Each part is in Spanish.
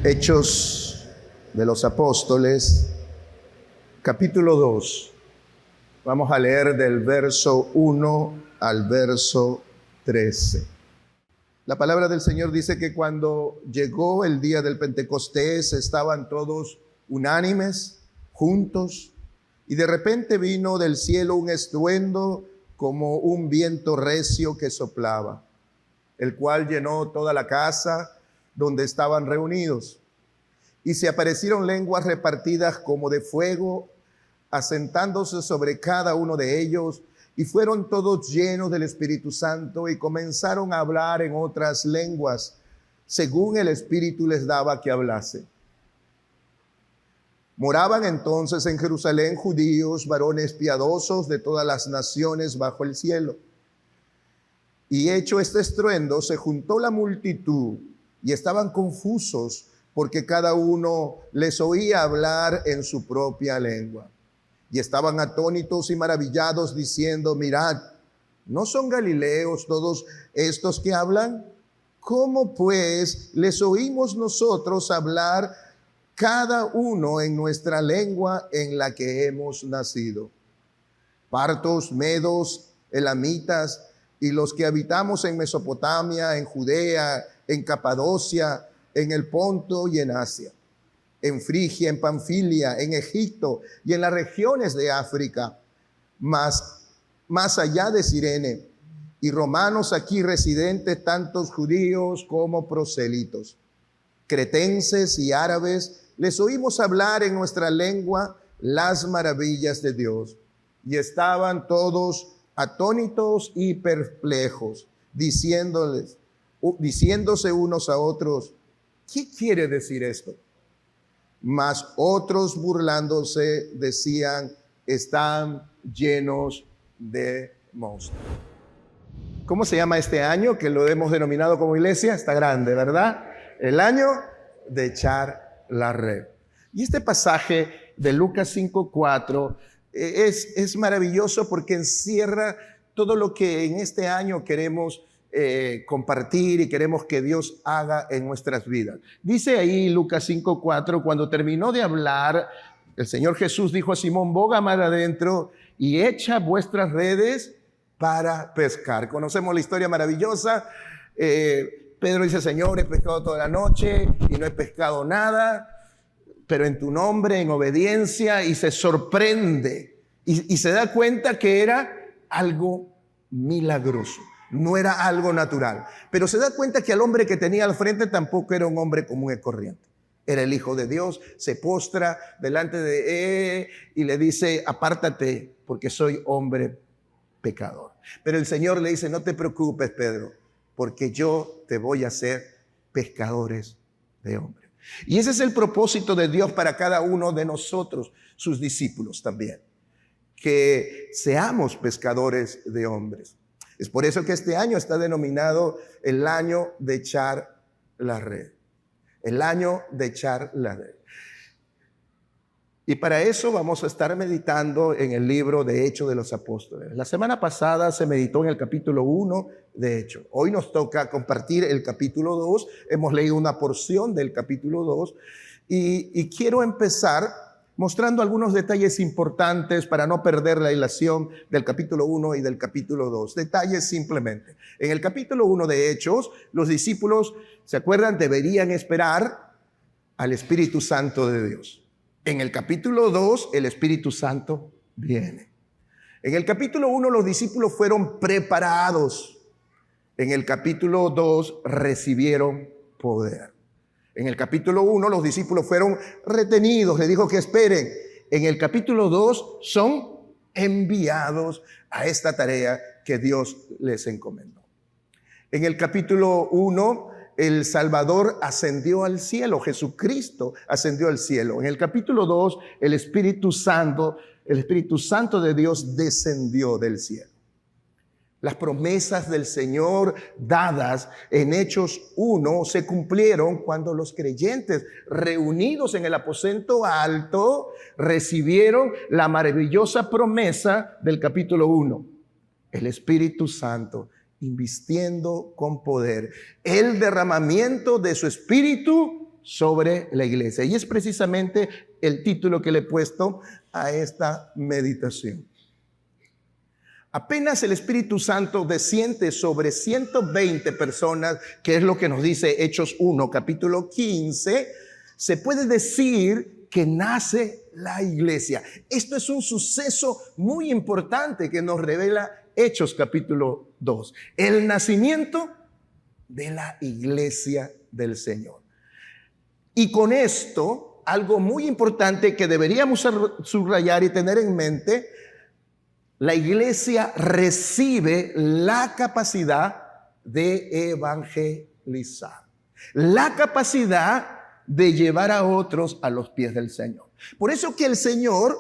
Hechos de los Apóstoles, capítulo 2. Vamos a leer del verso 1 al verso 13. La palabra del Señor dice que cuando llegó el día del Pentecostés estaban todos unánimes, juntos, y de repente vino del cielo un estruendo como un viento recio que soplaba, el cual llenó toda la casa donde estaban reunidos. Y se aparecieron lenguas repartidas como de fuego, asentándose sobre cada uno de ellos, y fueron todos llenos del Espíritu Santo y comenzaron a hablar en otras lenguas, según el Espíritu les daba que hablase. Moraban entonces en Jerusalén judíos, varones piadosos de todas las naciones bajo el cielo. Y hecho este estruendo, se juntó la multitud y estaban confusos porque cada uno les oía hablar en su propia lengua. Y estaban atónitos y maravillados diciendo: mirad, ¿no son galileos todos estos que hablan? ¿Cómo pues les oímos nosotros hablar cada uno en nuestra lengua en la que hemos nacido? Partos, medos, elamitas y los que habitamos en Mesopotamia, en Judea, en Capadocia, en el Ponto y en Asia, en Frigia, en Panfilia, en Egipto y en las regiones de África, más allá de Cirene, y romanos aquí residentes, tantos judíos como prosélitos, cretenses y árabes, les oímos hablar en nuestra lengua las maravillas de Dios. Y estaban todos atónitos y perplejos, diciéndose unos a otros: ¿qué quiere decir esto? Mas otros, burlándose, decían: están llenos de monstruos. ¿Cómo se llama este año que lo hemos denominado como iglesia? Está grande, ¿verdad? El año de echar la red. Y este pasaje de Lucas 5:4 es maravilloso porque encierra todo lo que en este año queremos compartir y queremos que Dios haga en nuestras vidas. Dice ahí Lucas 5:4, cuando terminó de hablar, el Señor Jesús dijo a Simón: boga mar adentro y echa vuestras redes para pescar. Conocemos la historia maravillosa. Pedro dice: Señor, he pescado toda la noche y no he pescado nada, pero en tu nombre, en obediencia, y se sorprende y se da cuenta que era algo milagroso. No era algo natural, pero se da cuenta que el hombre que tenía al frente tampoco era un hombre común y corriente. Era el Hijo de Dios. Se postra delante de él y le dice: apártate porque soy hombre pecador. Pero el Señor le dice: no te preocupes, Pedro, porque yo te voy a hacer pescadores de hombres. Y ese es el propósito de Dios para cada uno de nosotros, sus discípulos también, que seamos pescadores de hombres. Es por eso que este año está denominado el año de echar la red. El año de echar la red. Y para eso vamos a estar meditando en el libro de Hechos de los Apóstoles. La semana pasada se meditó en el capítulo 1 de Hechos. Hoy nos toca compartir el capítulo 2. Hemos leído una porción del capítulo 2 y quiero empezar mostrando algunos detalles importantes para no perder la hilación del capítulo 1 y del capítulo 2. Detalles simplemente. En el capítulo 1 de Hechos, los discípulos, ¿se acuerdan? Deberían esperar al Espíritu Santo de Dios. En el capítulo 2, el Espíritu Santo viene. En el capítulo 1, los discípulos fueron preparados. En el capítulo 2, recibieron poder. En el capítulo 1, los discípulos fueron retenidos. Le dijo que esperen. En el capítulo 2, son enviados a esta tarea que Dios les encomendó. En el capítulo 1, el Salvador ascendió al cielo. Jesucristo ascendió al cielo. En el capítulo 2, el Espíritu Santo de Dios descendió del cielo. Las promesas del Señor dadas en Hechos 1 se cumplieron cuando los creyentes reunidos en el aposento alto recibieron la maravillosa promesa del capítulo 1. El Espíritu Santo invistiendo con poder, el derramamiento de su Espíritu sobre la iglesia. Y es precisamente el título que le he puesto a esta meditación. Apenas el Espíritu Santo desciende sobre 120 personas, que es lo que nos dice Hechos 1, capítulo 15, se puede decir que nace la iglesia. Esto es un suceso muy importante que nos revela Hechos capítulo 2. El nacimiento de la iglesia del Señor. Y con esto, algo muy importante que deberíamos subrayar y tener en mente: la iglesia recibe la capacidad de evangelizar, la capacidad de llevar a otros a los pies del Señor. Por eso que el Señor,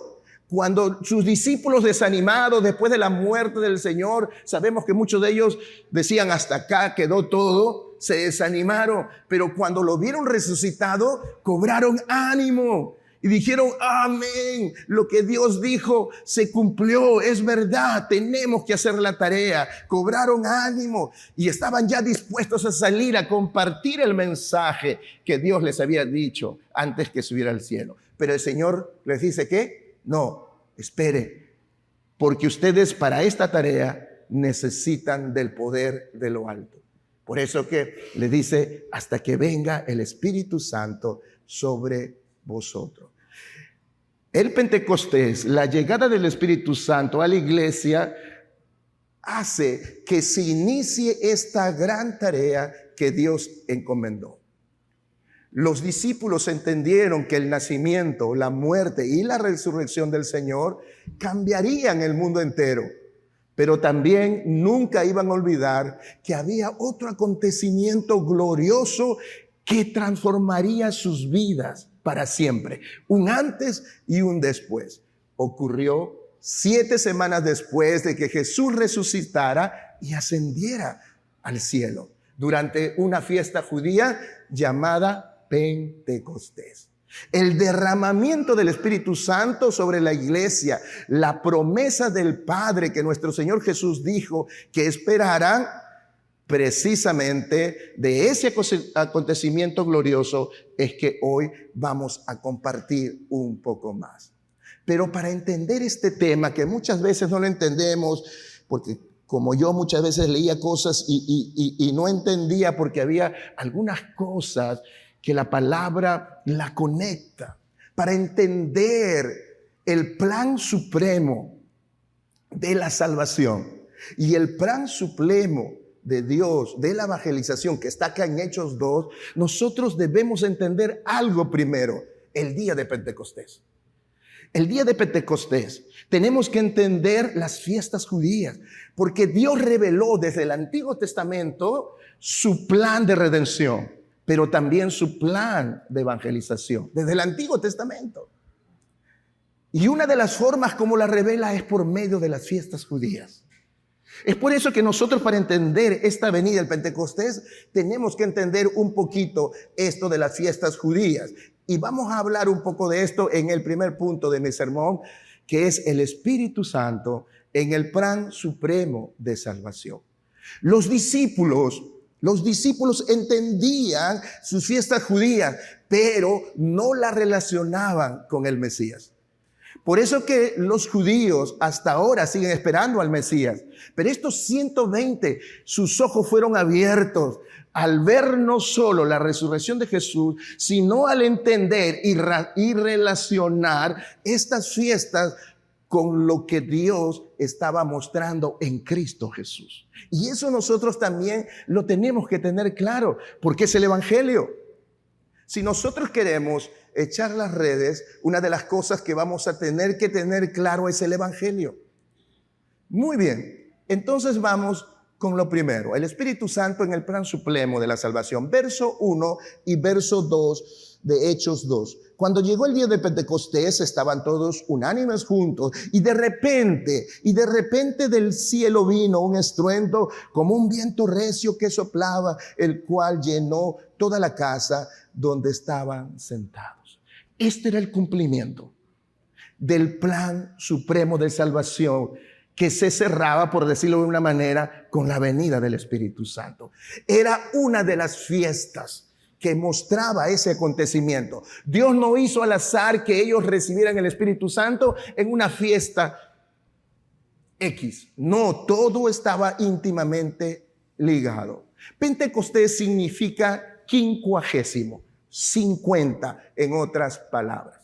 cuando sus discípulos desanimados después de la muerte del Señor, sabemos que muchos de ellos decían: hasta acá quedó todo, se desanimaron, pero cuando lo vieron resucitado, cobraron ánimo y dijeron: amén, lo que Dios dijo se cumplió, es verdad, tenemos que hacer la tarea. Cobraron ánimo y estaban ya dispuestos a salir a compartir el mensaje que Dios les había dicho antes que subiera al cielo. Pero el Señor les dice que no, espere, porque ustedes para esta tarea necesitan del poder de lo alto. Por eso que le dice: hasta que venga el Espíritu Santo sobre vosotros. El Pentecostés, la llegada del Espíritu Santo a la iglesia, hace que se inicie esta gran tarea que Dios encomendó. Los discípulos entendieron que el nacimiento, la muerte y la resurrección del Señor cambiarían el mundo entero, pero también nunca iban a olvidar que había otro acontecimiento glorioso que transformaría sus vidas para siempre, un antes y un después. Ocurrió 7 semanas después de que Jesús resucitara y ascendiera al cielo, durante una fiesta judía llamada Pentecostés. El derramamiento del Espíritu Santo sobre la iglesia, la promesa del Padre que nuestro Señor Jesús dijo que esperarán, precisamente de ese acontecimiento glorioso es que hoy vamos a compartir un poco más. Pero para entender este tema, que muchas veces no lo entendemos, porque como yo muchas veces leía cosas y no entendía, porque había algunas cosas que la palabra la conecta. Para entender el plan supremo de la salvación y el plan supremo de Dios, de la evangelización que está acá en Hechos 2, nosotros debemos entender algo primero: el día de Pentecostés. El día de Pentecostés tenemos que entender las fiestas judías, porque Dios reveló desde el Antiguo Testamento su plan de redención, pero también su plan de evangelización, desde el Antiguo Testamento. Y una de las formas como la revela es por medio de las fiestas judías. Es por eso que nosotros, para entender esta venida del Pentecostés, tenemos que entender un poquito esto de las fiestas judías. Y vamos a hablar un poco de esto en el primer punto de mi sermón, que es el Espíritu Santo en el plan supremo de salvación. Los discípulos entendían sus fiestas judías, pero no las relacionaban con el Mesías. Por eso que los judíos hasta ahora siguen esperando al Mesías. Pero estos 120, sus ojos fueron abiertos al ver no solo la resurrección de Jesús, sino al entender y relacionar estas fiestas con lo que Dios estaba mostrando en Cristo Jesús. Y eso nosotros también lo tenemos que tener claro, porque es el Evangelio. Si nosotros queremos echar las redes, una de las cosas que vamos a tener que tener claro es el Evangelio. Muy bien, entonces vamos con lo primero, el Espíritu Santo en el plan supremo de la salvación. Verso 1 y verso 2 de Hechos 2. Cuando llegó el día de Pentecostés, estaban todos unánimes juntos, y de repente del cielo vino un estruendo como un viento recio que soplaba, el cual llenó toda la casa donde estaban sentados. Este era el cumplimiento del plan supremo de salvación, que se cerraba, por decirlo de una manera, con la venida del Espíritu Santo. Era una de las fiestas que mostraba ese acontecimiento. Dios no hizo al azar que ellos recibieran el Espíritu Santo en una fiesta X. No, todo estaba íntimamente ligado. Pentecostés significa 50, 50 en otras palabras.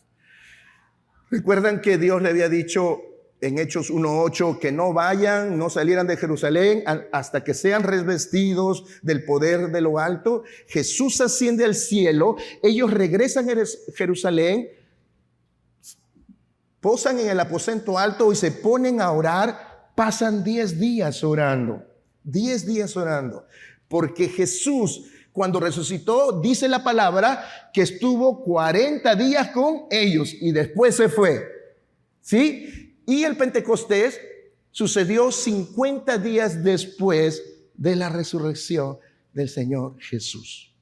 Recuerdan que Dios le había dicho en Hechos 1:8 que no vayan, no salieran de Jerusalén hasta que sean revestidos del poder de lo alto. Jesús asciende al cielo, ellos regresan a Jerusalén, posan en el aposento alto y se ponen a orar. Pasan 10 días orando, 10 días orando, porque Jesús, cuando resucitó, dice la palabra que estuvo 40 días con ellos y después se fue, ¿sí? Y el Pentecostés sucedió 50 días después de la resurrección del Señor Jesús.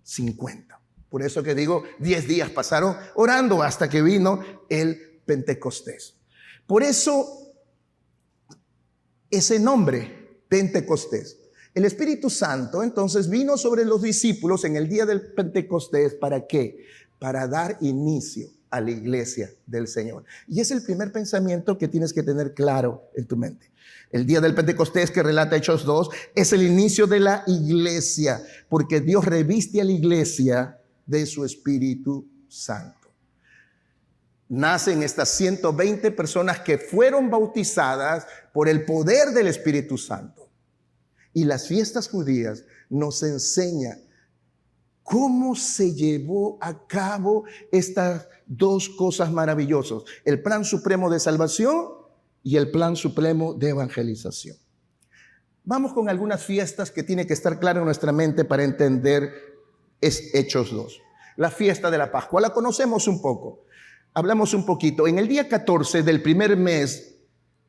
50. Por eso que digo, 10 días pasaron orando hasta que vino el Pentecostés. Por eso ese nombre, Pentecostés. El Espíritu Santo entonces vino sobre los discípulos en el día del Pentecostés. ¿Para qué? Para dar inicio a la iglesia del Señor. Y es el primer pensamiento que tienes que tener claro en tu mente. El día del Pentecostés que relata Hechos 2 es el inicio de la iglesia, porque Dios reviste a la iglesia de su Espíritu Santo. Nacen estas 120 personas que fueron bautizadas por el poder del Espíritu Santo. Y las fiestas judías nos enseñan cómo se llevó a cabo estas dos cosas maravillosas: el plan supremo de salvación y el plan supremo de evangelización. Vamos con algunas fiestas que tiene que estar claro en nuestra mente para entender Hechos 2. La fiesta de la Pascua, la conocemos un poco. Hablamos un poquito. En el día 14 del primer mes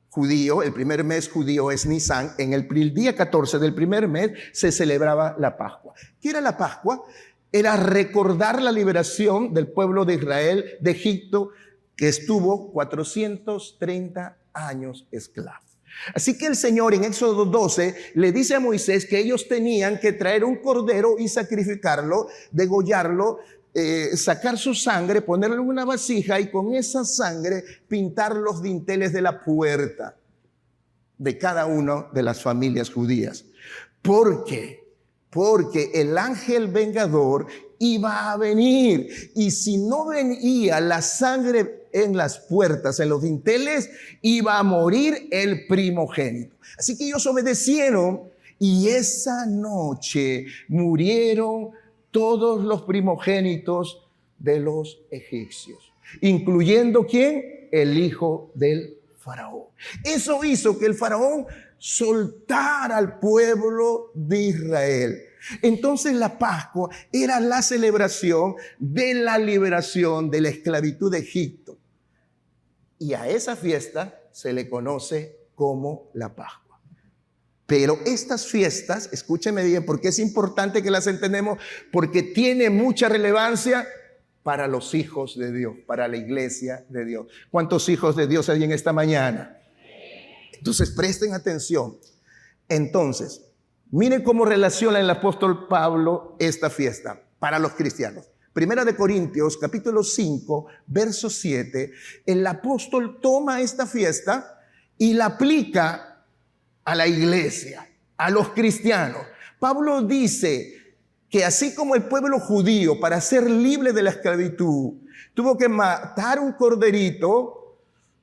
judío, el primer mes judío es Nisan, en el día 14 del primer mes se celebraba la Pascua. ¿Qué era la Pascua? Era recordar la liberación del pueblo de Israel de Egipto, que estuvo 430 años esclavo. Así que el Señor en Éxodo 12 le dice a Moisés que ellos tenían que traer un cordero y sacrificarlo, degollarlo, sacar su sangre, ponerlo en una vasija y con esa sangre pintar los dinteles de la puerta de cada una de las familias judías. ¿Por qué? Porque el ángel vengador iba a venir, y si no venía la sangre en las puertas, en los dinteles, iba a morir el primogénito. Así que ellos obedecieron, y esa noche murieron todos los primogénitos de los egipcios, incluyendo ¿quién? El hijo del faraón. Eso hizo que el faraón soltara al pueblo de Israel. Entonces la Pascua era la celebración de la liberación de la esclavitud de Egipto. Y a esa fiesta se le conoce como la Pascua. Pero estas fiestas, escúcheme bien, porque es importante que las entendamos, porque tiene mucha relevancia para los hijos de Dios, para la iglesia de Dios. ¿Cuántos hijos de Dios hay en esta mañana? Entonces presten atención. Entonces, miren cómo relaciona el apóstol Pablo esta fiesta para los cristianos. Primera de Corintios, capítulo 5, verso 7, el apóstol toma esta fiesta y la aplica a la iglesia, a los cristianos. Pablo dice que así como el pueblo judío, para ser libre de la esclavitud, tuvo que matar un corderito,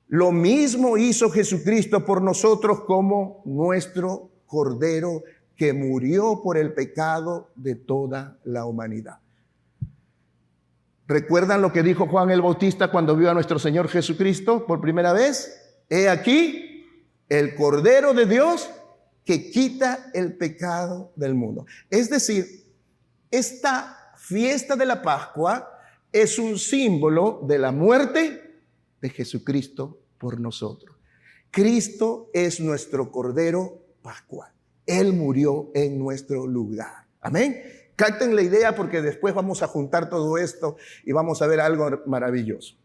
lo mismo hizo Jesucristo por nosotros como nuestro cordero que murió por el pecado de toda la humanidad. ¿Recuerdan lo que dijo Juan el Bautista cuando vio a nuestro Señor Jesucristo por primera vez? He aquí el Cordero de Dios que quita el pecado del mundo. Es decir, esta fiesta de la Pascua es un símbolo de la muerte de Jesucristo por nosotros. Cristo es nuestro Cordero pascual. Él murió en nuestro lugar. Amén. Capten la idea, porque después vamos a juntar todo esto y vamos a ver algo maravilloso.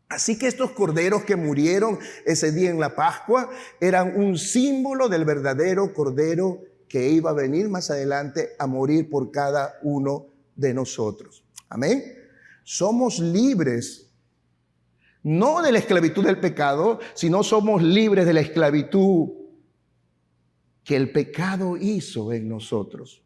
Así que estos corderos que murieron ese día en la Pascua eran un símbolo del verdadero cordero que iba a venir más adelante a morir por cada uno de nosotros. Amén. Somos libres, no de la esclavitud del pecado, sino somos libres de la esclavitud que el pecado hizo en nosotros,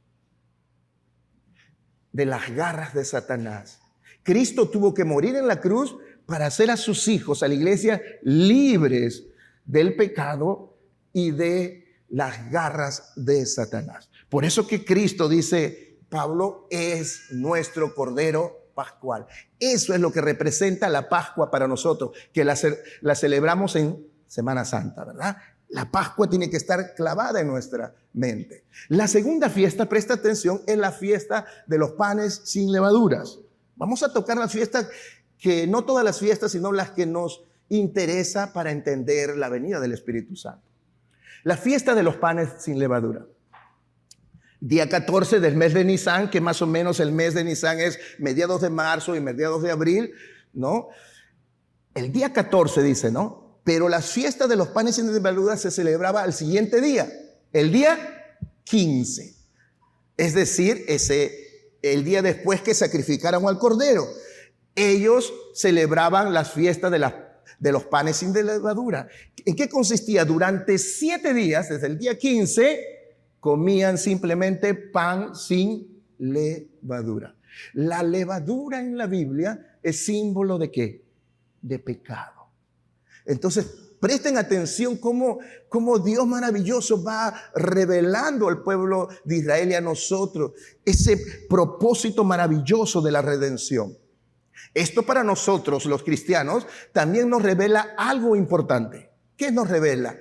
de las garras de Satanás. Cristo tuvo que morir en la cruz para hacer a sus hijos, a la iglesia, libres del pecado y de las garras de Satanás. Por eso que Cristo, dice Pablo, es nuestro Cordero Pascual. Eso es lo que representa la Pascua para nosotros, que la celebramos en Semana Santa, ¿verdad? La Pascua tiene que estar clavada en nuestra mente. La segunda fiesta, presta atención, es la fiesta de los panes sin levaduras. Vamos a tocar las fiestas que no todas las fiestas, sino las que nos interesa para entender la venida del Espíritu Santo. La fiesta de los panes sin levadura. Día 14 del mes de Nisan, que más o menos el mes de Nisan es mediados de marzo y mediados de abril, ¿no? El día 14 dice, ¿no? Pero la fiesta de los panes sin levadura se celebraba al siguiente día, el día 15. Es decir, el día después que sacrificaron al cordero. Ellos celebraban las fiestas de los panes sin levadura. ¿En qué consistía? Durante 7 días, desde el día 15, comían simplemente pan sin levadura. La levadura en la Biblia es símbolo ¿de qué? De pecado. Entonces, presten atención cómo Dios maravilloso va revelando al pueblo de Israel y a nosotros ese propósito maravilloso de la redención. Esto para nosotros, los cristianos, también nos revela algo importante. ¿Qué nos revela?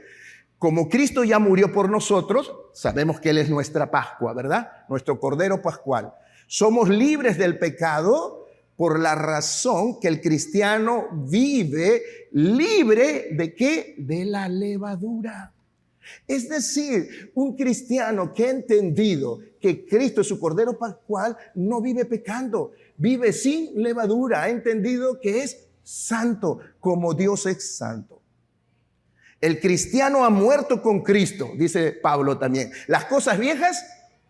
Como Cristo ya murió por nosotros, sabemos que Él es nuestra Pascua, ¿verdad? Nuestro Cordero Pascual. Somos libres del pecado por la razón que el cristiano vive libre ¿de qué? De la levadura. Es decir, un cristiano que ha entendido que Cristo es su Cordero Pascual no vive pecando, vive sin levadura, ha entendido que es santo como Dios es santo. El cristiano ha muerto con Cristo, dice Pablo también. Las cosas viejas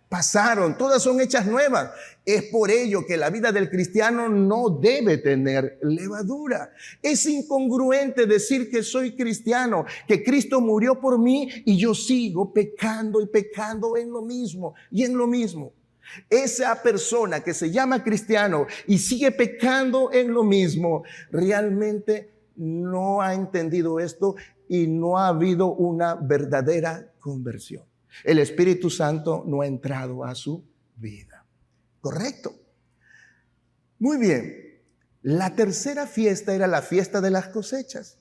pasaron, todas son hechas nuevas. Es por ello que la vida del cristiano no debe tener levadura. Es incongruente decir que soy cristiano, que Cristo murió por mí y yo sigo pecando y pecando en lo mismo y en lo mismo. Esa persona que se llama cristiano y sigue pecando en lo mismo, realmente no ha entendido esto y no ha habido una verdadera conversión. El Espíritu Santo no ha entrado a su vida. ¿Correcto? Muy bien. La tercera fiesta era la fiesta de las cosechas.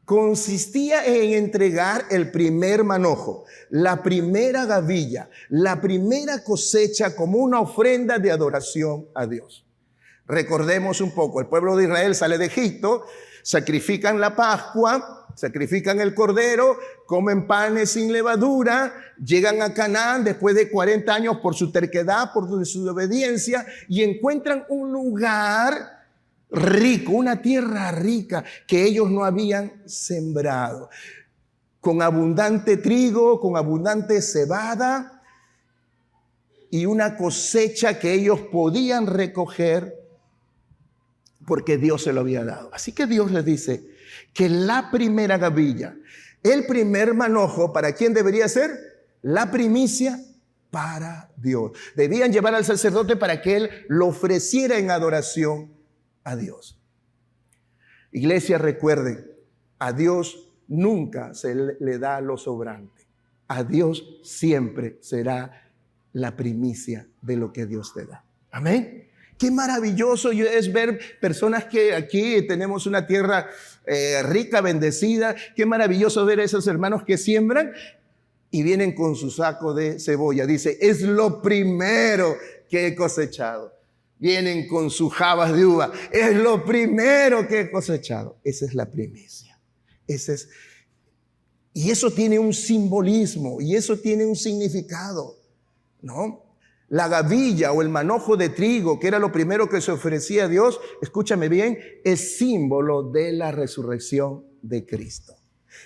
Consistía en entregar el primer manojo, la primera gavilla, la primera cosecha como una ofrenda de adoración a Dios. Recordemos un poco, el pueblo de Israel sale de Egipto, sacrifican la Pascua, sacrifican el cordero, comen panes sin levadura, llegan a Canaán después de 40 años por su terquedad, por su obediencia, y encuentran un lugar rico, una tierra rica que ellos no habían sembrado, con abundante trigo, con abundante cebada y una cosecha que ellos podían recoger porque Dios se lo había dado. Así que Dios les dice que la primera gavilla, el primer manojo, ¿para quién debería ser? La primicia para Dios. Debían llevar al sacerdote para que él lo ofreciera en adoración a Dios. Iglesia, recuerden, a Dios nunca se le da lo sobrante. A Dios siempre será la primicia de lo que Dios te da. Amén. Qué maravilloso es ver personas que aquí tenemos una tierra rica, bendecida. Qué maravilloso ver a esos hermanos que siembran y vienen con su saco de cebolla. Dice, es lo primero que he cosechado. Vienen con sus jabas de uva. Es lo primero que he cosechado. Esa es la primicia. Y eso tiene un simbolismo y eso tiene un significado, ¿no? La gavilla o el manojo de trigo, que era lo primero que se ofrecía a Dios, escúchame bien, es símbolo de la resurrección de Cristo.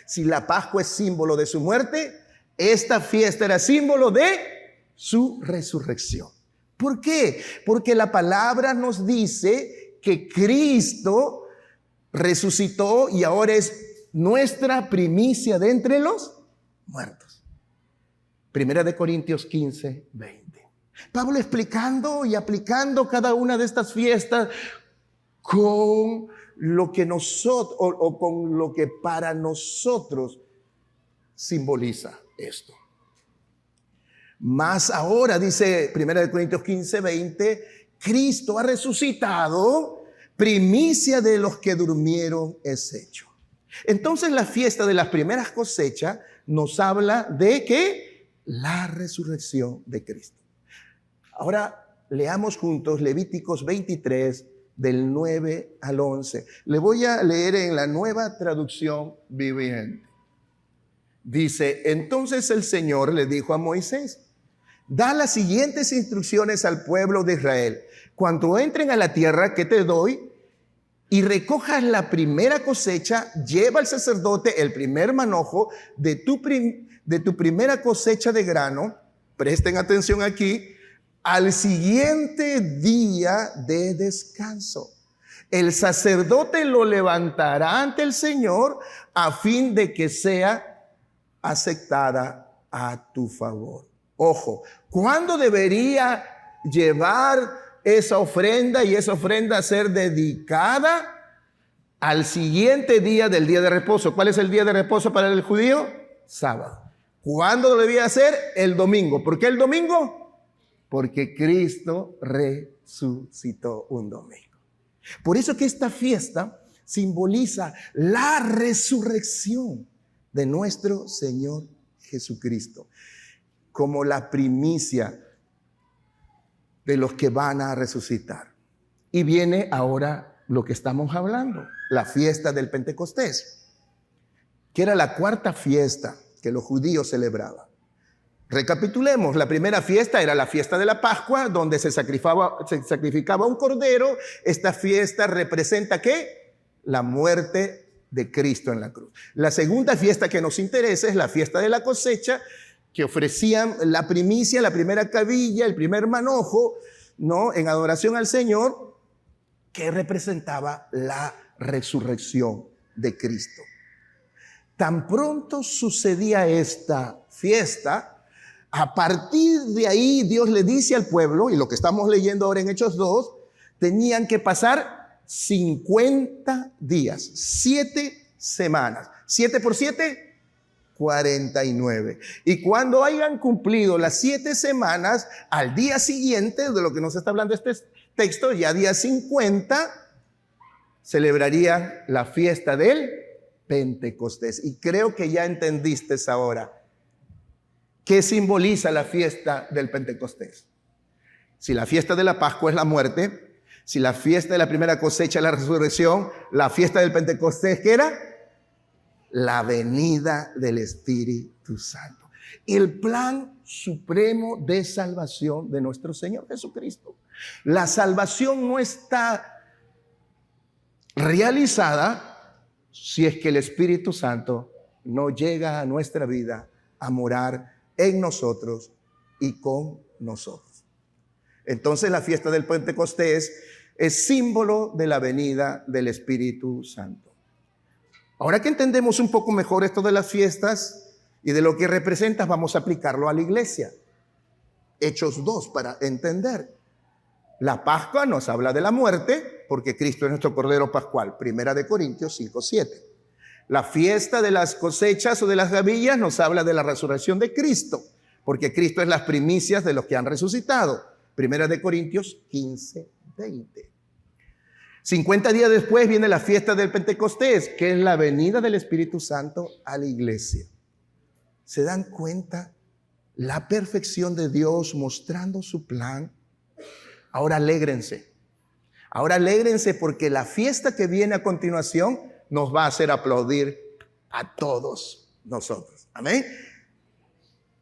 Si la Pascua es símbolo de su muerte, esta fiesta era símbolo de su resurrección. ¿Por qué? Porque la palabra nos dice que Cristo resucitó y ahora es nuestra primicia de entre los muertos. Primera de Corintios 15, 20. Pablo explicando y aplicando cada una de estas fiestas con lo que nosotros o con lo que para nosotros simboliza esto. Más ahora, dice 1 Corintios 15, 20, Cristo ha resucitado, primicia de los que durmieron es hecho. Entonces la fiesta de las primeras cosechas nos habla de ¿qué? La resurrección de Cristo. Ahora leamos juntos Levíticos 23, del 9 al 11. Le voy a leer en la Nueva Traducción Viviente. Dice, entonces el Señor le dijo a Moisés, da las siguientes instrucciones al pueblo de Israel. Cuando entren a la tierra que te doy y recojas la primera cosecha, lleva al sacerdote el primer manojo de tu primera cosecha de grano. Presten atención aquí. Al siguiente día de descanso, el sacerdote lo levantará ante el Señor a fin de que sea aceptada a tu favor. Ojo, ¿cuándo debería llevar esa ofrenda y esa ofrenda ser dedicada? Al siguiente día del día de reposo. ¿Cuál es el día de reposo para el judío? Sábado. ¿Cuándo lo debía hacer? El domingo. ¿Por qué el domingo? Porque Cristo resucitó un domingo. Por eso que esta fiesta simboliza la resurrección de nuestro Señor Jesucristo, como la primicia de los que van a resucitar. Y viene ahora lo que estamos hablando, la fiesta del Pentecostés, que era la cuarta fiesta que los judíos celebraban. Recapitulemos, la primera fiesta era la fiesta de la Pascua, donde se sacrificaba un cordero. Esta fiesta representa ¿qué? La muerte de Cristo en la cruz. La segunda fiesta que nos interesa es la fiesta de la cosecha, que ofrecían la primicia, la primera cabilla, el primer manojo, ¿no? En adoración al Señor, que representaba la resurrección de Cristo. Tan pronto sucedía esta fiesta, a partir de ahí Dios le dice al pueblo, y lo que estamos leyendo ahora en Hechos 2, tenían que pasar 50 días, 7 semanas. 7 por 7, 49. Y cuando hayan cumplido las 7 semanas, al día siguiente, de lo que nos está hablando este texto, ya día 50, celebrarían la fiesta del Pentecostés. Y creo que ya entendiste ahora qué simboliza la fiesta del Pentecostés. Si la fiesta de la Pascua es la muerte, si la fiesta de la primera cosecha es la resurrección, la fiesta del Pentecostés, ¿qué era? La venida del Espíritu Santo. El plan supremo de salvación de nuestro Señor Jesucristo. La salvación no está realizada si es que el Espíritu Santo no llega a nuestra vida a morar en nosotros y con nosotros. Entonces la fiesta del Pentecostés es símbolo de la venida del Espíritu Santo. Ahora que entendemos un poco mejor esto de las fiestas y de lo que representa, vamos a aplicarlo a la iglesia. Hechos 2 para entender. La Pascua nos habla de la muerte, porque Cristo es nuestro Cordero Pascual. 1 Corintios 5, 7. La fiesta de las cosechas o de las gavillas nos habla de la resurrección de Cristo, porque Cristo es las primicias de los que han resucitado. 1 Corintios 15, 20. 50 días después viene la fiesta del Pentecostés, que es la venida del Espíritu Santo a la iglesia. ¿Se dan cuenta? La perfección de Dios mostrando su plan. Ahora alégrense. Ahora alégrense porque la fiesta que viene a continuación nos va a hacer aplaudir a todos nosotros. Amén.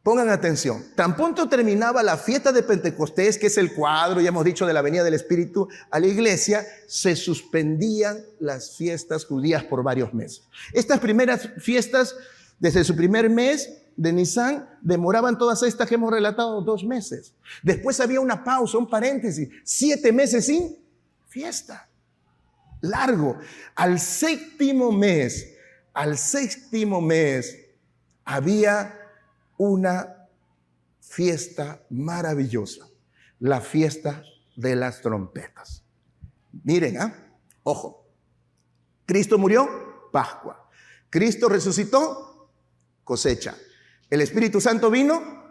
Pongan atención. Tan pronto terminaba la fiesta de Pentecostés, que es el cuadro, ya hemos dicho, de la venida del Espíritu a la iglesia, se suspendían las fiestas judías por varios meses. Estas primeras fiestas, desde su primer mes, de Nisan demoraban todas estas que hemos relatado 2 meses. Después había una pausa, un paréntesis, 7 meses sin fiesta. Largo. Al séptimo mes había una fiesta maravillosa, la fiesta de las trompetas. Miren, ojo, Cristo murió, Pascua. Cristo resucitó, cosecha. El Espíritu Santo vino,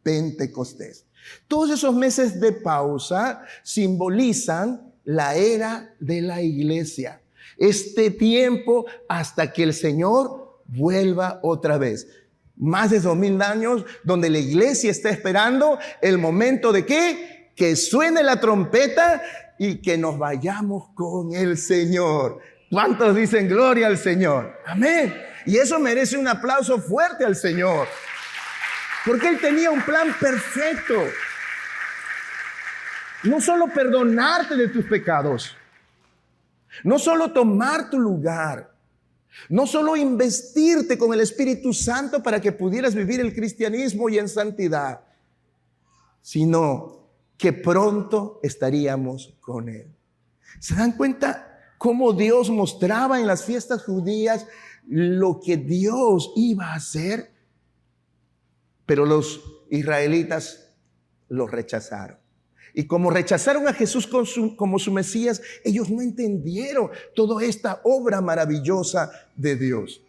Pentecostés. Todos esos meses de pausa simbolizan la era de la iglesia. Este tiempo hasta que el Señor vuelva otra vez. Más de 2000 años donde la iglesia está esperando el momento de ¿qué? Que suene la trompeta y que nos vayamos con el Señor. ¿Cuántos dicen gloria al Señor? Amén. Y eso merece un aplauso fuerte al Señor. Porque Él tenía un plan perfecto. No solo perdonarte de tus pecados. No solo tomar tu lugar. No solo investirte con el Espíritu Santo para que pudieras vivir el cristianismo y en santidad, sino que pronto estaríamos con Él. ¿Se dan cuenta cómo Dios mostraba en las fiestas judías lo que Dios iba a hacer? Pero los israelitas lo rechazaron. Y como rechazaron a Jesús como su Mesías, ellos no entendieron toda esta obra maravillosa de Dios.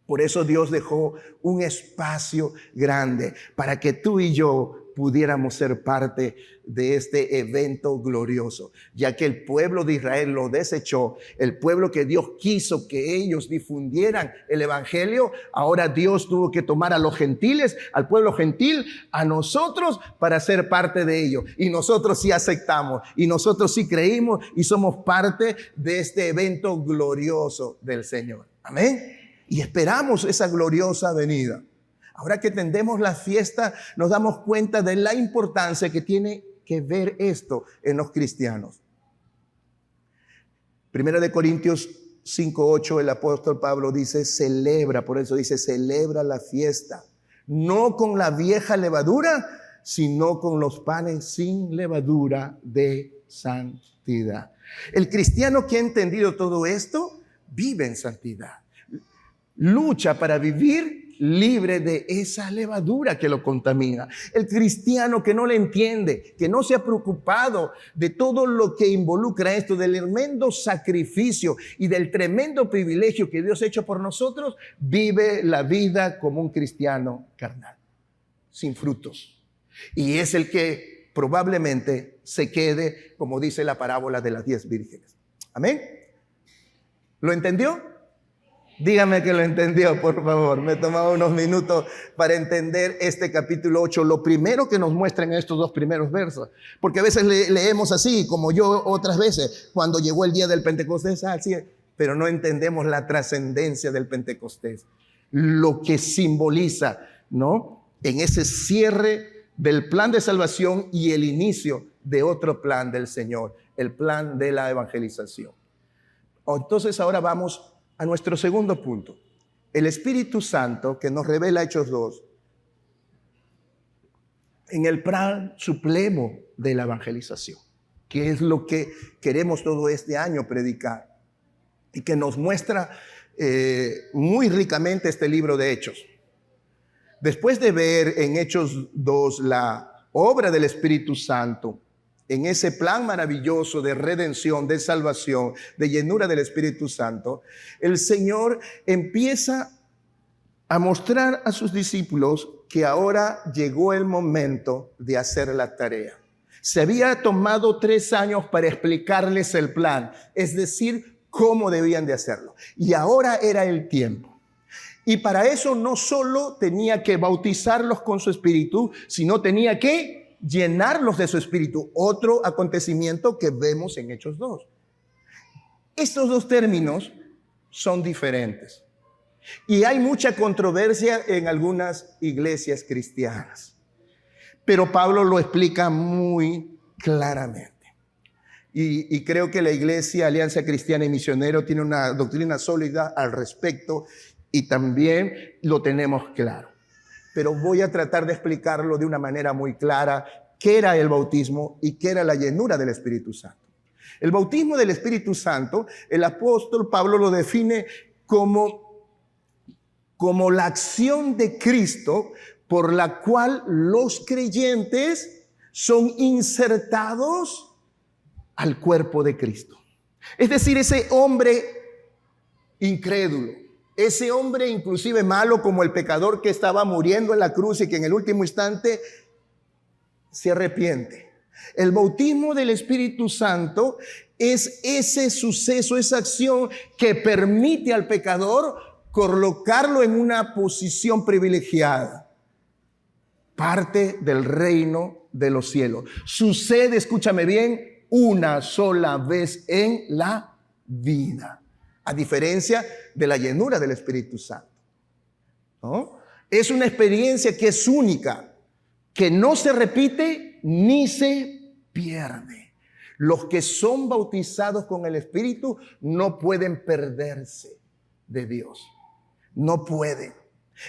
Por eso Dios dejó un espacio grande para que tú y yo pudiéramos ser parte de este evento glorioso, ya que el pueblo de Israel lo desechó, el pueblo que Dios quiso que ellos difundieran el evangelio. Ahora Dios tuvo que tomar a los gentiles, al pueblo gentil, a nosotros para ser parte de ello, y nosotros sí aceptamos, y nosotros sí creímos y somos parte de este evento glorioso del Señor. Amén. Y esperamos esa gloriosa venida. Ahora que tendemos la fiesta, nos damos cuenta de la importancia que tiene que ver esto en los cristianos. Primera de Corintios 5:8, el apóstol Pablo dice, celebra, por eso dice, celebra la fiesta, no con la vieja levadura, sino con los panes sin levadura de santidad. El cristiano que ha entendido todo esto, vive en santidad. Lucha para vivir libre de esa levadura que lo contamina. El cristiano que no le entiende, que no se ha preocupado de todo lo que involucra esto, del tremendo sacrificio y del tremendo privilegio que Dios ha hecho por nosotros, vive la vida como un cristiano carnal, sin frutos. Y es el que probablemente se quede, como dice la parábola de las 10 vírgenes. ¿Amén? ¿Lo entendió? Dígame que lo entendió, por favor. Me he tomado unos minutos para entender este capítulo 8. Lo primero que nos muestran estos 2 primeros versos. Porque a veces leemos así, como yo otras veces, cuando llegó el día del Pentecostés, así, pero no entendemos la trascendencia del Pentecostés. Lo que simboliza, ¿no? En ese cierre del plan de salvación y el inicio de otro plan del Señor, el plan de la evangelización. Entonces ahora vamos a nuestro segundo punto. El Espíritu Santo que nos revela Hechos 2 en el plan supremo de la evangelización, que es lo que queremos todo este año predicar y que nos muestra muy ricamente este libro de Hechos. Después de ver en Hechos 2 la obra del Espíritu Santo, en ese plan maravilloso de redención, de salvación, de llenura del Espíritu Santo, el Señor empieza a mostrar a sus discípulos que ahora llegó el momento de hacer la tarea. Se había tomado 3 años para explicarles el plan, es decir, cómo debían de hacerlo. Y ahora era el tiempo. Y para eso no solo tenía que bautizarlos con su Espíritu, sino tenía que llenarlos de su Espíritu, otro acontecimiento que vemos en Hechos 2. Estos 2 términos son diferentes y hay mucha controversia en algunas iglesias cristianas, pero Pablo lo explica muy claramente y creo que la iglesia Alianza Cristiana y Misionero tiene una doctrina sólida al respecto y también lo tenemos claro. pero voy a tratar de explicarlo de una manera muy clara, qué era el bautismo y qué era la llenura del Espíritu Santo. El bautismo del Espíritu Santo, el apóstol Pablo lo define como la acción de Cristo por la cual los creyentes son insertados al cuerpo de Cristo. Es decir, ese hombre incrédulo, ese hombre inclusive malo como el pecador que estaba muriendo en la cruz y que en el último instante se arrepiente. El bautismo del Espíritu Santo es ese suceso, esa acción que permite al pecador colocarlo en una posición privilegiada, parte del reino de los cielos. Sucede, escúchame bien, una sola vez en la vida, a diferencia de la llenura del Espíritu Santo, ¿no? Es una experiencia que es única, que no se repite ni se pierde. Los que son bautizados con el Espíritu no pueden perderse de Dios. No pueden.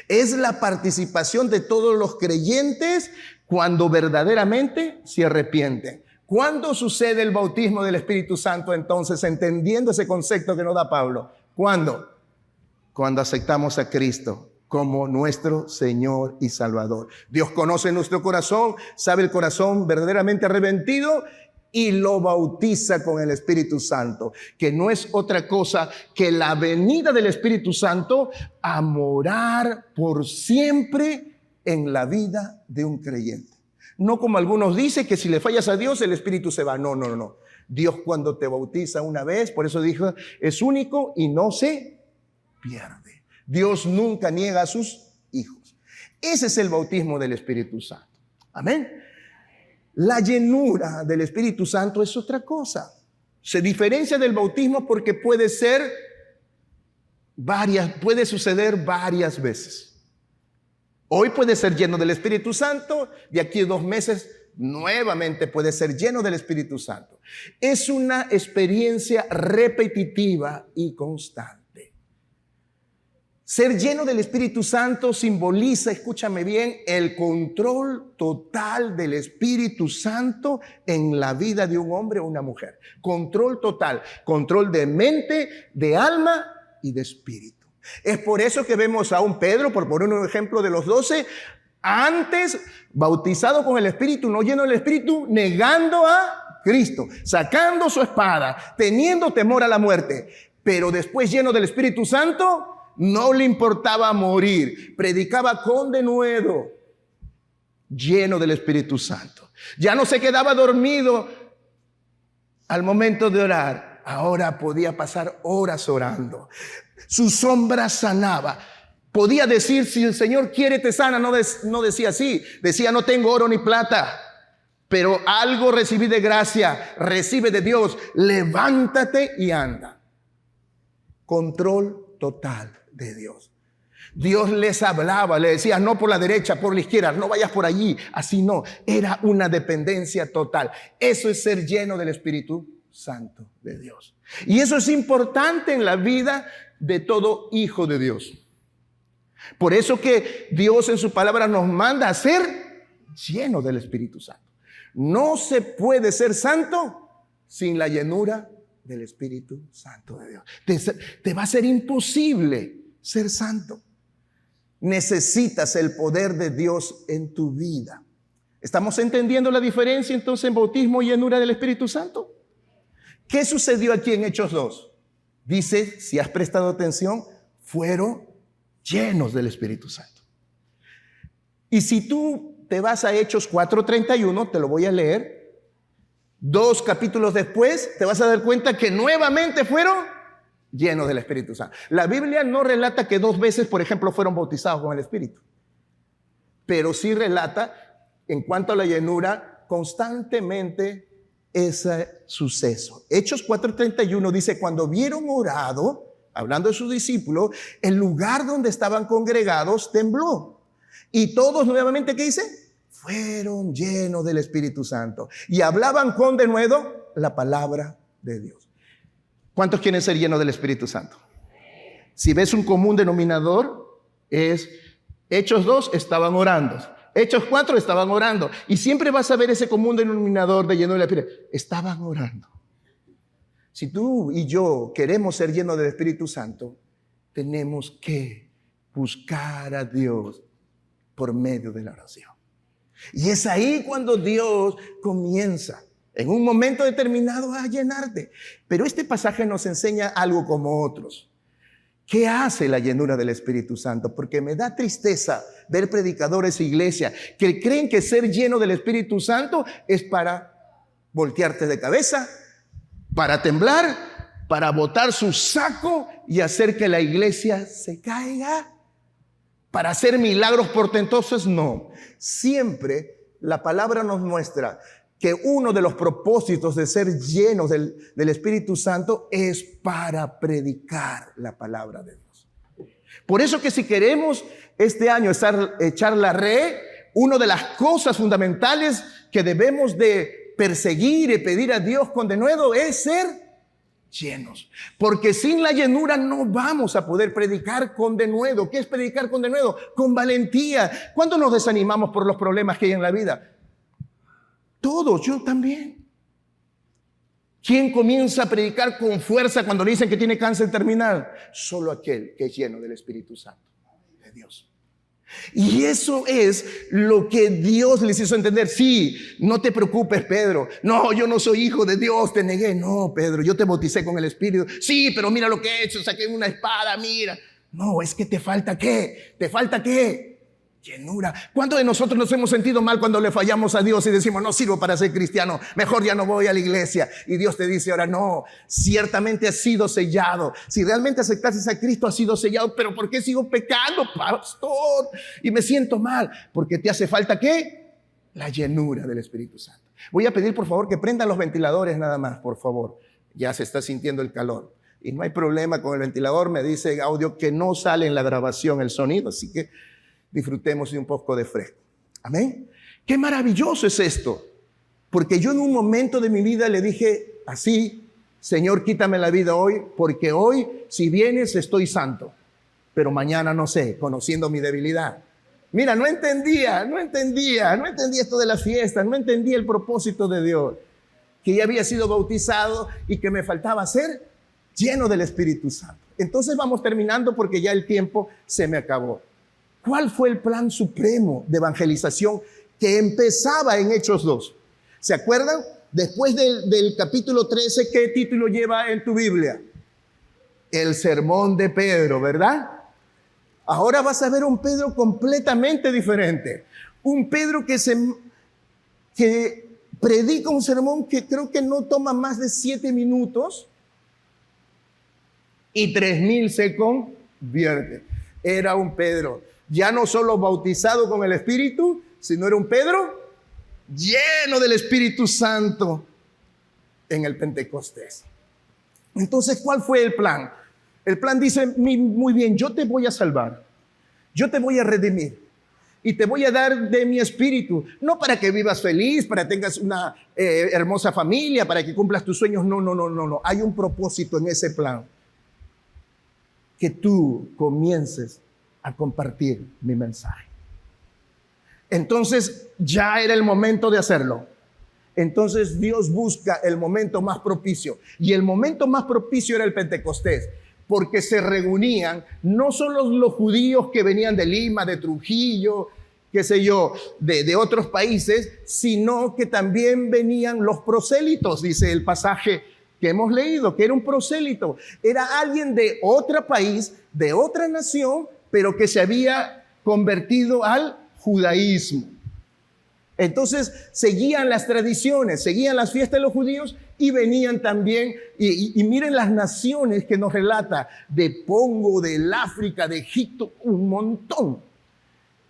Es la participación de todos los creyentes cuando verdaderamente se arrepienten. ¿Cuándo sucede el bautismo del Espíritu Santo entonces, entendiendo ese concepto que nos da Pablo? ¿Cuándo? Cuando aceptamos a Cristo como nuestro Señor y Salvador. Dios conoce nuestro corazón, sabe el corazón verdaderamente arrepentido y lo bautiza con el Espíritu Santo, que no es otra cosa que la venida del Espíritu Santo a morar por siempre en la vida de un creyente. No como algunos dicen que si le fallas a Dios el Espíritu se va. No. Dios cuando te bautiza una vez, por eso dijo, es único y no se pierde. Dios nunca niega a sus hijos. Ese es el bautismo del Espíritu Santo. Amén. La llenura del Espíritu Santo es otra cosa. Se diferencia del bautismo porque puede suceder varias veces. Hoy puede ser lleno del Espíritu Santo, de aquí a 2 meses nuevamente puede ser lleno del Espíritu Santo. Es una experiencia repetitiva y constante. Ser lleno del Espíritu Santo simboliza, escúchame bien, el control total del Espíritu Santo en la vida de un hombre o una mujer. Control total, control de mente, de alma y de espíritu. Es por eso que vemos a un Pedro, por poner un ejemplo de los 12, antes bautizado con el Espíritu, no lleno del Espíritu, negando a Cristo, sacando su espada, teniendo temor a la muerte, pero después lleno del Espíritu Santo, no le importaba morir, predicaba con denuedo, lleno del Espíritu Santo. Ya no se quedaba dormido al momento de orar, ahora podía pasar horas orando. Su sombra sanaba. Podía decir, si el Señor quiere te sana, no decía así, decía no tengo oro ni plata, pero algo recibí de gracia, recibe de Dios, levántate y anda. Control total de Dios. Dios les hablaba, le decía no por la derecha, por la izquierda, no vayas por allí, así no, era una dependencia total. Eso es ser lleno del Espíritu Santo de Dios. Y eso es importante en la vida de todo hijo de Dios. Por eso que Dios en su palabra nos manda a ser lleno del Espíritu Santo. No se puede ser santo sin la llenura del Espíritu Santo de Dios. Te va a ser imposible ser santo. Necesitas el poder de Dios en tu vida. ¿Estamos entendiendo la diferencia entonces en bautismo y llenura del Espíritu Santo? ¿Qué sucedió aquí en Hechos 2? Dice, si has prestado atención, fueron llenos del Espíritu Santo. Y si tú te vas a Hechos 4:31, te lo voy a leer, 2 capítulos después, te vas a dar cuenta que nuevamente fueron llenos del Espíritu Santo. La Biblia no relata que 2 veces, por ejemplo, fueron bautizados con el Espíritu, pero sí relata, en cuanto a la llenura, constantemente ese suceso. Hechos 4:31 dice, cuando vieron orado, hablando de sus discípulos, el lugar donde estaban congregados tembló. Y todos nuevamente, ¿qué dice? Fueron llenos del Espíritu Santo y hablaban con denuedo la palabra de Dios. ¿Cuántos quieren ser llenos del Espíritu Santo? Si ves un común denominador, es Hechos 2 estaban orando. Hechos 4 estaban orando. Y siempre vas a ver ese común denominador de llenura del Espíritu. Estaban orando. Si tú y yo queremos ser llenos del Espíritu Santo, tenemos que buscar a Dios por medio de la oración. Y es ahí cuando Dios comienza, en un momento determinado, a llenarte. Pero este pasaje nos enseña algo como otros. ¿Qué hace la llenura del Espíritu Santo? Porque me da tristeza ver predicadores e iglesia que creen que ser lleno del Espíritu Santo es para voltearte de cabeza, para temblar, para botar su saco y hacer que la iglesia se caiga, para hacer milagros portentosos. No, siempre la palabra nos muestra que uno de los propósitos de ser llenos del Espíritu Santo es para predicar la palabra de Dios. Por eso que si queremos este año echar la red, una de las cosas fundamentales que debemos de perseguir y pedir a Dios con denuedo es ser llenos. Porque sin la llenura no vamos a poder predicar con denuedo. ¿Qué es predicar con denuedo? Con valentía. ¿Cuándo nos desanimamos por los problemas que hay en la vida? Todos, yo también. ¿Quién comienza a predicar con fuerza cuando le dicen que tiene cáncer terminal? Solo aquel que es lleno del Espíritu Santo de Dios. Y eso es lo que Dios les hizo entender. Sí, no te preocupes, Pedro. No, yo no soy hijo de Dios, te negué. No, Pedro, yo te bauticé con el Espíritu. Sí, pero mira lo que he hecho, saqué una espada, mira. No, es que te falta ¿qué? ¿Te falta qué? Llenura. ¿Cuántos de nosotros nos hemos sentido mal cuando le fallamos a Dios y decimos, no sirvo para ser cristiano, mejor ya no voy a la iglesia? Y Dios te dice ahora, no, ciertamente has sido sellado. Si realmente aceptaste a Cristo, has sido sellado. Pero ¿por qué sigo pecando, pastor? Y me siento mal. Porque te hace falta ¿qué? La llenura del Espíritu Santo. Voy a pedir por favor que prendan los ventiladores nada más, por favor. Ya se está sintiendo el calor. Y no hay problema con el ventilador. Me dice audio que no sale en la grabación el sonido, así que disfrutemos de un poco de fresco. Amén. Qué maravilloso es esto. Porque yo en un momento de mi vida le dije así, Señor, quítame la vida hoy, porque hoy, si vienes, estoy santo. Pero mañana no sé, conociendo mi debilidad. Mira, no entendía esto de las fiestas, no entendía el propósito de Dios. Que ya había sido bautizado y que me faltaba ser lleno del Espíritu Santo. Entonces vamos terminando porque ya el tiempo se me acabó. ¿Cuál fue el plan supremo de evangelización que empezaba en Hechos 2? ¿Se acuerdan? Después del capítulo 13, ¿qué título lleva en tu Biblia? El sermón de Pedro, ¿verdad? Ahora vas a ver un Pedro completamente diferente. Un Pedro que predica un sermón que creo que no toma más de 7 minutos y 3,000 se convierten. Era un Pedro ya no solo bautizado con el Espíritu, sino era un Pedro lleno del Espíritu Santo en el Pentecostés. Entonces, ¿cuál fue el plan? El plan dice, muy bien, yo te voy a salvar, yo te voy a redimir y te voy a dar de mi Espíritu, no para que vivas feliz, para que tengas una hermosa familia, para que cumplas tus sueños, no. Hay un propósito en ese plan, que tú comiences a compartir mi mensaje. Entonces ya era el momento de hacerlo. Entonces Dios busca el momento más propicio. Y el momento más propicio era el Pentecostés. Porque se reunían no solo los judíos que venían de Lima, de Trujillo, qué sé yo, de otros países, sino que también venían los prosélitos, dice el pasaje que hemos leído, que era un prosélito. Era alguien de otro país, de otra nación, pero que se había convertido al judaísmo. Entonces seguían las tradiciones, seguían las fiestas de los judíos y venían también, y miren las naciones que nos relata, de Pongo, del África, de Egipto, un montón.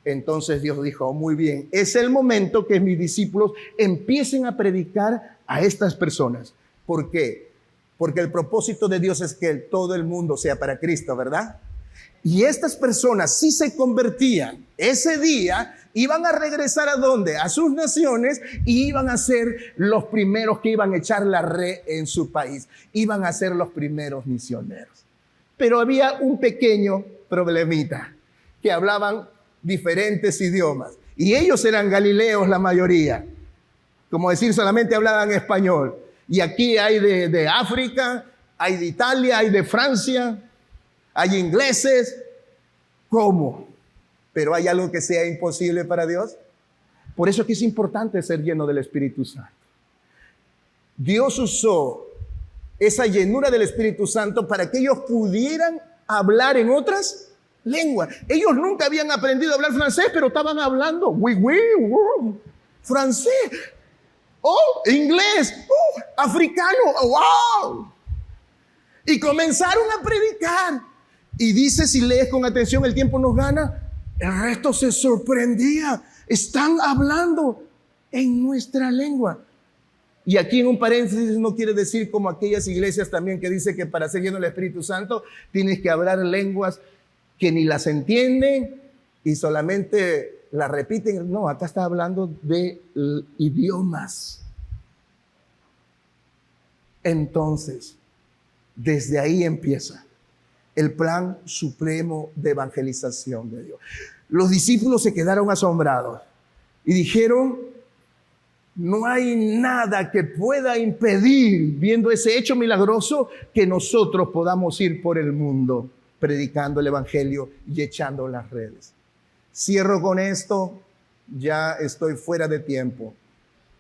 Entonces Dios dijo, muy bien, es el momento que mis discípulos empiecen a predicar a estas personas. ¿Por qué? Porque el propósito de Dios es que todo el mundo sea para Cristo, ¿verdad? Y estas personas, si se convertían ese día, iban a regresar ¿a dónde? A sus naciones, y iban a ser los primeros que iban a echar la red en su país. Iban a ser los primeros misioneros. Pero había un pequeño problemita, que hablaban diferentes idiomas. Y ellos eran galileos la mayoría. Como decir, solamente hablaban español. Y aquí hay de África, hay de Italia, hay de Francia, hay ingleses. ¿Cómo? Pero ¿hay algo que sea imposible para Dios? Por eso es que es importante ser lleno del Espíritu Santo. Dios usó esa llenura del Espíritu Santo para que ellos pudieran hablar en otras lenguas. Ellos nunca habían aprendido a hablar francés, pero estaban hablando francés, inglés, africano, wow. Y comenzaron a predicar. Y dice, si lees con atención, el tiempo nos gana. El resto se sorprendía. Están hablando en nuestra lengua. Y aquí en un paréntesis no quiere decir como aquellas iglesias también que dice que para ser lleno del Espíritu Santo tienes que hablar lenguas que ni las entienden y solamente las repiten. No, acá está hablando de idiomas. Entonces, desde ahí empieza el plan supremo de evangelización de Dios. Los discípulos se quedaron asombrados y dijeron, no hay nada que pueda impedir, viendo ese hecho milagroso, que nosotros podamos ir por el mundo predicando el evangelio y echando las redes. Cierro con esto, ya estoy fuera de tiempo.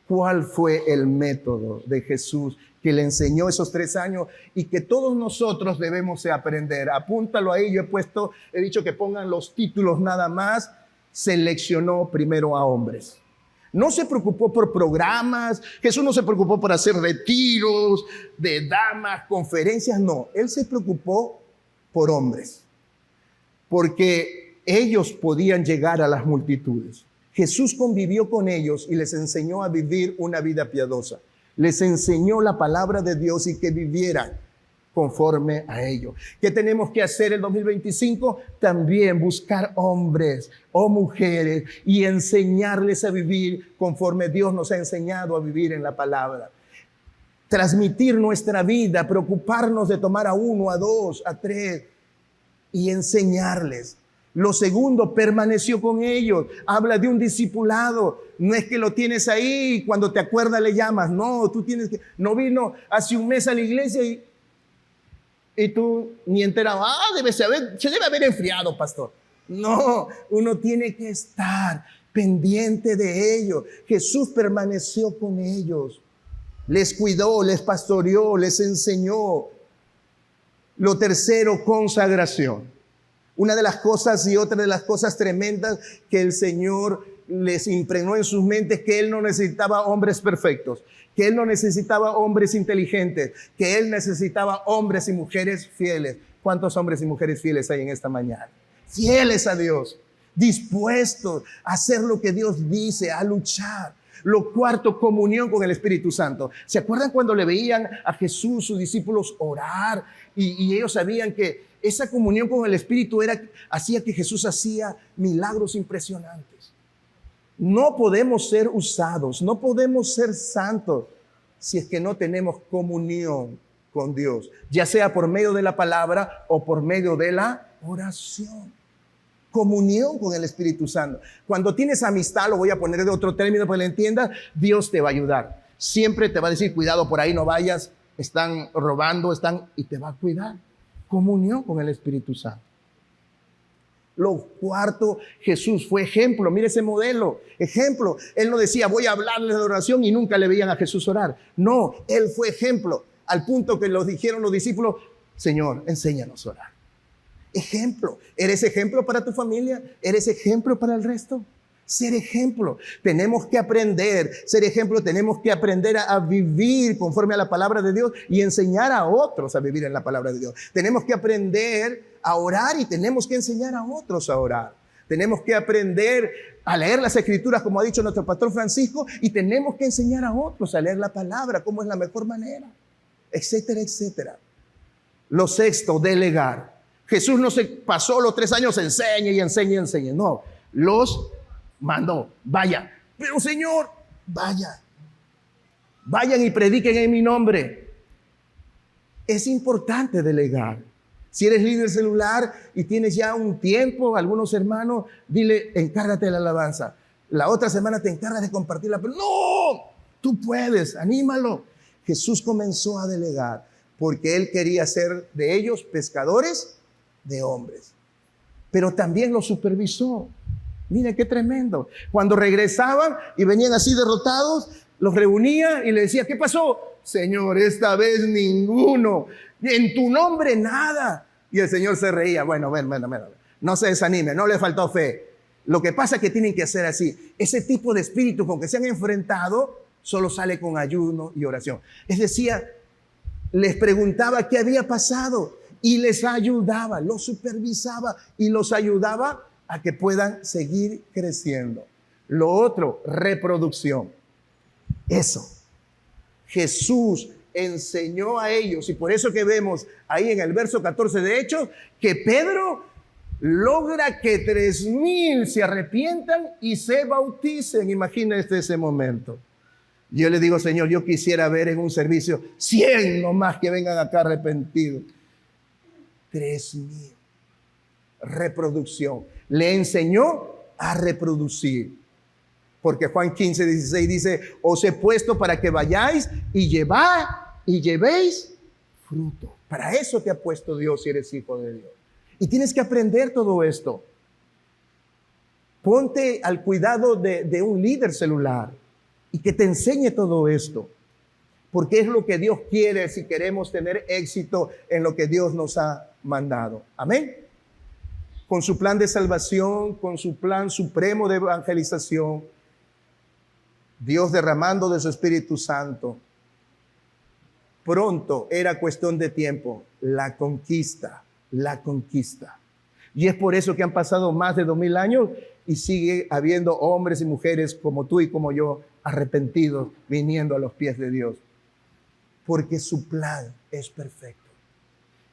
¿Cuál fue el método de Jesús que le enseñó esos 3 años y que todos nosotros debemos aprender? Apúntalo ahí, he dicho que pongan los títulos nada más. Seleccionó primero a hombres. No se preocupó por programas, Jesús no se preocupó por hacer retiros de damas, conferencias, no. Él se preocupó por hombres, porque ellos podían llegar a las multitudes. Jesús convivió con ellos y les enseñó a vivir una vida piadosa. Les enseñó la palabra de Dios y que vivieran conforme a ello. ¿Qué tenemos que hacer el 2025? También buscar hombres o mujeres y enseñarles a vivir conforme Dios nos ha enseñado a vivir en la palabra. Transmitir nuestra vida, preocuparnos de tomar a 1, a 2, a 3 y enseñarles. Lo segundo, permaneció con ellos. Habla de un discipulado. No es que lo tienes ahí y cuando te acuerdas le llamas. No, tú tienes que... No vino hace un mes a la iglesia y tú ni enterado. Se debe haber enfriado, pastor. No, uno tiene que estar pendiente de ellos. Jesús permaneció con ellos. Les cuidó, les pastoreó, les enseñó. Lo tercero, consagración. Una de las cosas y otra de las cosas tremendas que el Señor les impregnó en sus mentes, que Él no necesitaba hombres perfectos, que Él no necesitaba hombres inteligentes, que Él necesitaba hombres y mujeres fieles. ¿Cuántos hombres y mujeres fieles hay en esta mañana? Fieles a Dios, dispuestos a hacer lo que Dios dice, a luchar. Lo cuarto, comunión con el Espíritu Santo. ¿Se acuerdan cuando le veían a Jesús, sus discípulos, orar? Y ellos sabían que esa comunión con el Espíritu hacía que Jesús hacía milagros impresionantes. No podemos ser usados, no podemos ser santos si es que no tenemos comunión con Dios, ya sea por medio de la palabra o por medio de la oración. Comunión con el Espíritu Santo. Cuando tienes amistad, lo voy a poner de otro término para que lo entiendas, Dios te va a ayudar. Siempre te va a decir, cuidado, por ahí no vayas, están robando, y te va a cuidar. Comunión con el Espíritu Santo. Lo cuarto, Jesús fue ejemplo. Mire ese modelo, ejemplo. Él no decía, voy a hablarles de oración y nunca le veían a Jesús orar. No, Él fue ejemplo, al punto que los dijeron los discípulos, Señor, enséñanos a orar. Ejemplo. ¿Eres ejemplo para tu familia? ¿Eres ejemplo para el resto? Ser ejemplo. Tenemos que aprender, ser ejemplo, tenemos que aprender a vivir conforme a la palabra de Dios y enseñar a otros a vivir en la palabra de Dios. Tenemos que aprender a orar y tenemos que enseñar a otros a orar. Tenemos que aprender a leer las Escrituras, como ha dicho nuestro pastor Francisco, y tenemos que enseñar a otros a leer la palabra, cómo es la mejor manera, etcétera, etcétera. Lo sexto, delegar. Jesús no se pasó los 3 años, enseñe. No, los mandó, vayan. Pero Señor, vayan y prediquen en mi nombre. Es importante delegar. Si eres líder celular y tienes ya un tiempo, algunos hermanos, dile, encárgate de la alabanza. La otra semana te encargas de compartirla, pero no, tú puedes, anímalo. Jesús comenzó a delegar porque Él quería hacer de ellos pescadores de hombres. Pero también los supervisó. Mire qué tremendo. Cuando regresaban y venían así derrotados, los reunía y le decía, ¿qué pasó? Señor, esta vez ninguno. En tu nombre nada. Y el Señor se reía. Bueno, ven. No se desanime, no le faltó fe. Lo que pasa es que tienen que hacer así. Ese tipo de espíritu con que se han enfrentado solo sale con ayuno y oración. Es decir, les preguntaba qué había pasado y les ayudaba, los supervisaba y los ayudaba a que puedan seguir creciendo. Lo otro, reproducción. Eso. Jesús enseñó a ellos, y por eso que vemos ahí en el verso 14 de Hechos, que Pedro logra que 3,000 se arrepientan y se bauticen. Imagínense ese momento. Yo le digo, Señor, yo quisiera ver en un servicio 100 nomás que vengan acá arrepentidos. 3,000. Reproducción. Le enseñó a reproducir. Porque Juan 15:16 dice, os he puesto para que vayáis y llevéis fruto. Para eso te ha puesto Dios si eres hijo de Dios. Y tienes que aprender todo esto. Ponte al cuidado de un líder celular y que te enseñe todo esto. Porque es lo que Dios quiere si queremos tener éxito en lo que Dios nos ha mandado. Amén. Con su plan de salvación, con su plan supremo de evangelización, Dios derramando de su Espíritu Santo. Pronto era cuestión de tiempo. La conquista. Y es por eso que han pasado más de 2,000 años y sigue habiendo hombres y mujeres como tú y como yo, arrepentidos, viniendo a los pies de Dios. Porque su plan es perfecto.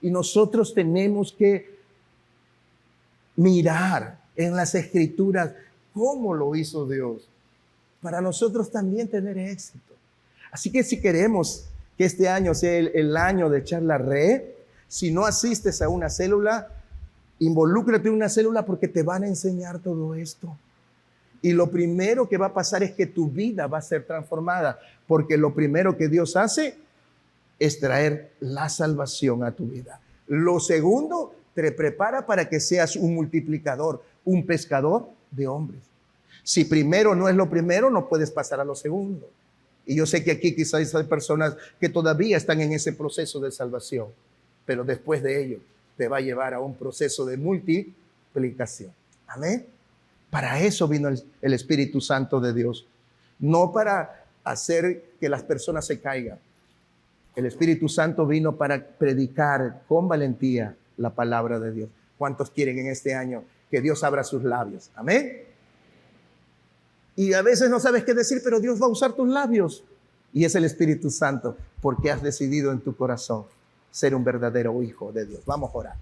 Y nosotros tenemos que mirar en las Escrituras cómo lo hizo Dios, para nosotros también tener éxito. Así que si queremos que este año sea el año de echar la red, si no asistes a una célula, involúcrate en una célula porque te van a enseñar todo esto. Y lo primero que va a pasar es que tu vida va a ser transformada, porque lo primero que Dios hace es traer la salvación a tu vida. Lo segundo, te prepara para que seas un multiplicador, un pescador de hombres. Si primero no es lo primero, no puedes pasar a lo segundo. Y yo sé que aquí quizás hay personas que todavía están en ese proceso de salvación, pero después de ello te va a llevar a un proceso de multiplicación. Amén. Para eso vino el Espíritu Santo de Dios, no para hacer que las personas se caigan. El Espíritu Santo vino para predicar con valentía la palabra de Dios. ¿Cuántos quieren en este año que Dios abra sus labios? Amén. Y a veces no sabes qué decir, pero Dios va a usar tus labios. Y es el Espíritu Santo, porque has decidido en tu corazón ser un verdadero hijo de Dios. Vamos a orar.